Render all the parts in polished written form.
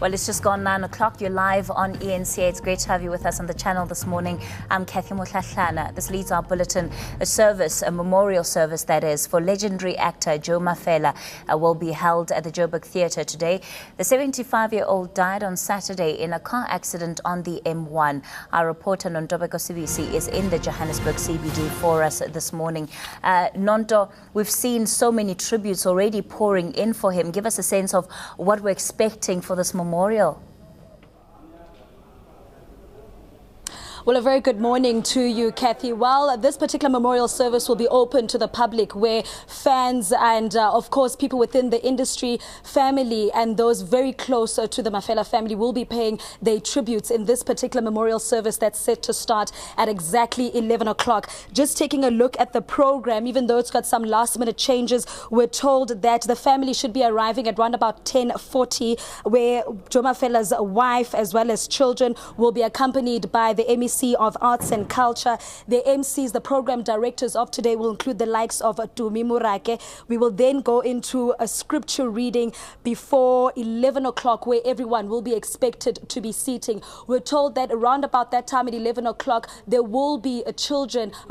Well, it's just gone 9 o'clock. You're live on eNCA. It's great to have you with us on the channel this morning. I'm Kathy Motlatlana. This leads our bulletin. A memorial service that is, for legendary actor Joe Mafela will be held at the Joburg Theatre today. The 75-year-old died on Saturday in a car accident on the M1. Our reporter Nontobeko Sibisi is in the Johannesburg CBD for us this morning. Nonto, we've seen so many tributes already pouring in for him. Give us a sense of what we're expecting for this memorial. Well, a very good morning to you, Kathy. Well, this particular memorial service will be open to the public, where fans and, of course, people within the industry, family, and those very close to the Mafela family will be paying their tributes in this particular memorial service that's set to start at exactly 11 o'clock. Just taking a look at the program, even though it's got some last-minute changes, we're told that the family should be arriving at around about 10:40, where Joe Mafela's wife, as well as children, will be accompanied by the MEC of Arts and Culture. The MCs, the program directors of today, will include the likes of Tumi Murake. We will then go into a scripture reading before 11 o'clock, where everyone will be expected to be seating. We're told that around about that time at 11 o'clock, there will be a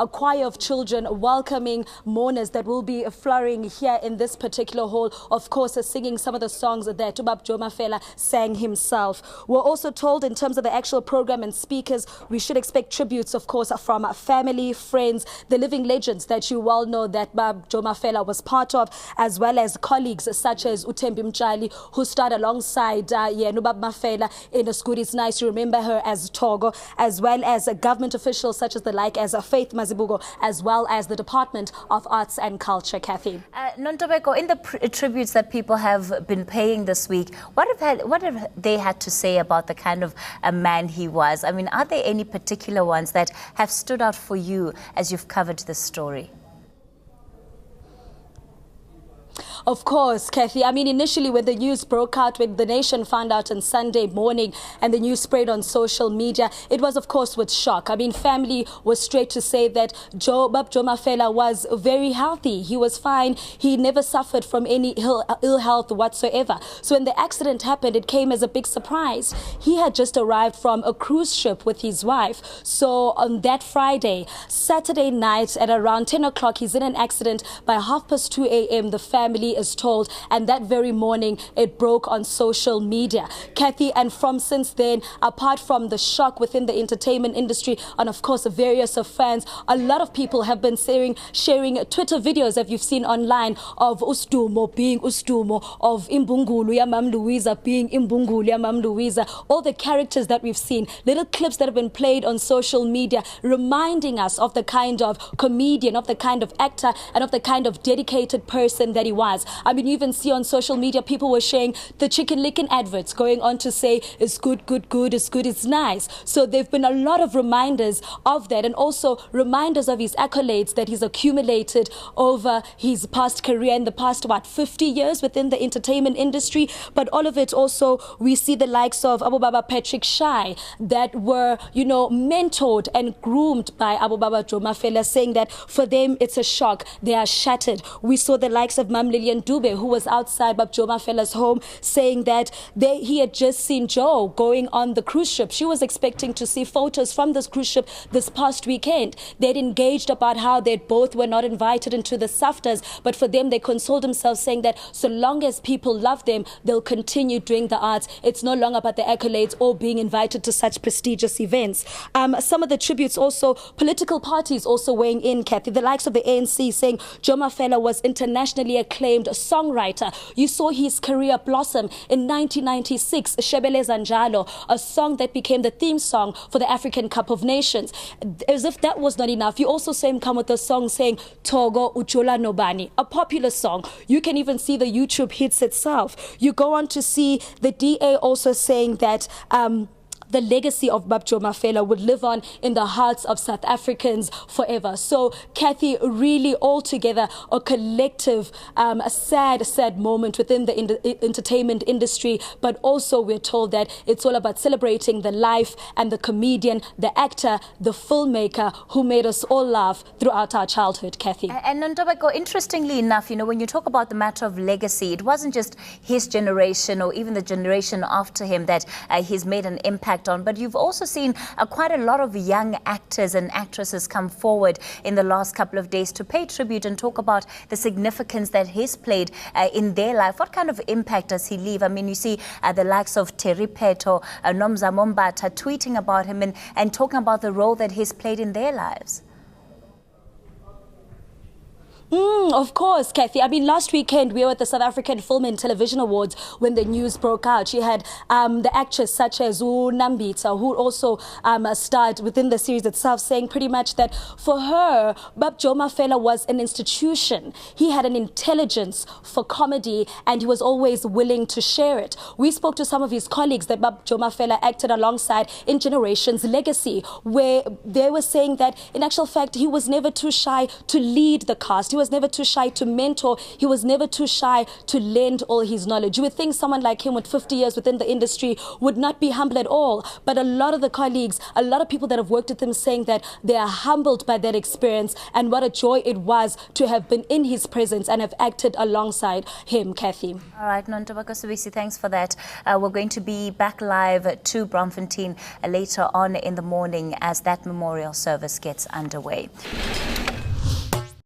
choir of children welcoming mourners that will be flurrying here in this particular hall, of course, singing some of the songs that Joe Mafela sang himself. We're also told, in terms of the actual program and speakers, we should expect tributes, of course, from family, friends, the living legends that you well know that Joe Mafela was part of, as well as colleagues such as Utembi Mchali, who starred alongside Nubab Mafela in A School Is Nice. You remember her as Togo, as well as government officials such as Faith Mazibuko, as well as the Department of Arts and Culture, Kathy. Nontobeko, in the tributes that people have been paying this week, what have they had to say about the kind of a man he was? I mean, are there any particular ones that have stood out for you as you've covered this story? Of course, Kathy. I mean, initially when the news broke out, when the nation found out on Sunday morning and the news spread on social media, it was, of course, with shock. I mean, family was straight to say that Joe Mafela was very healthy. He was fine. He never suffered from any ill health whatsoever. So when the accident happened, it came as a big surprise. He had just arrived from a cruise ship with his wife. So on that Friday, Saturday night at around 10 o'clock, he's in an accident. By 2:30 a.m., the family is told, and that very morning it broke on social media, Kathy. And from since then, apart from the shock within the entertainment industry and of course various fans, a lot of people have been sharing Twitter videos that you've seen online of Ustumo being Ustumo, of Imbungulu ya Mam Louisa being Imbungulu ya Mam Louisa, all the characters that we've seen, little clips that have been played on social media reminding us of the kind of comedian, of the kind of actor, and of the kind of dedicated person that he was. I mean, you even see on social media, people were sharing the chicken licking adverts, going on to say, it's good, good, good, it's good, it's nice. So there've been a lot of reminders of that, and also reminders of his accolades that he's accumulated over his past career in the past, 50 years within the entertainment industry. But all of it also, we see the likes of Abu Baba Patrick Shai that were, mentored and groomed by Abu Baba Joe Mafela, saying that for them, it's a shock. They are shattered. We saw the likes of Mam Lillian Dube, who was outside Joe Mafela's home, saying that he had just seen Joe going on the cruise ship. She was expecting to see photos from this cruise ship this past weekend. They'd engaged about how they both were not invited into the SAFTAs, but for them, they consoled themselves, saying that so long as people love them, they'll continue doing the arts. It's no longer about the accolades or being invited to such prestigious events. Some of the tributes also, political parties also weighing in, Kathy. The likes of the ANC saying Joe Mafela was internationally acclaimed songwriter. You saw his career blossom in 1996, Shebele Zanjalo, a song that became the theme song for the African Cup of Nations. As if that was not enough, you also saw him come with a song saying Togo Uchola Nobani, a popular song. You can even see the YouTube hits itself. You go on to see the DA also saying that the legacy of Joe Mafela would live on in the hearts of South Africans forever. So, Kathy, really altogether a collective, a sad moment within the entertainment industry, but also we're told that it's all about celebrating the life and the comedian, the actor, the filmmaker who made us all laugh throughout our childhood, Kathy. And Nontobeko, interestingly enough, when you talk about the matter of legacy, it wasn't just his generation or even the generation after him that he's made an impact on, but you've also seen quite a lot of young actors and actresses come forward in the last couple of days to pay tribute and talk about the significance that he's played in their life. What kind of impact does he leave? I mean, you see the likes of Terry Peto, Nomza Mombata tweeting about him and talking about the role that he's played in their lives. Of course, Kathy. I mean, last weekend we were at the South African Film and Television Awards when the news broke out. She had the actress such as Nambitsa, who also starred within the series itself, saying pretty much that for her, Joe Mafela was an institution. He had an intelligence for comedy and he was always willing to share it. We spoke to some of his colleagues that Joe Mafela acted alongside in Generations Legacy, where they were saying that in actual fact, he was never too shy to lead the cast. He was never too shy to mentor. He was never too shy to lend all his knowledge. You would think someone like him with 50 years within the industry would not be humble at all. But a lot of the colleagues, a lot of people that have worked with him saying that they are humbled by that experience and what a joy it was to have been in his presence and have acted alongside him, Kathy. All right, Nontobeko Sibisi, thanks for that. We're going to be back live to Braamfontein later on in the morning as that memorial service gets underway.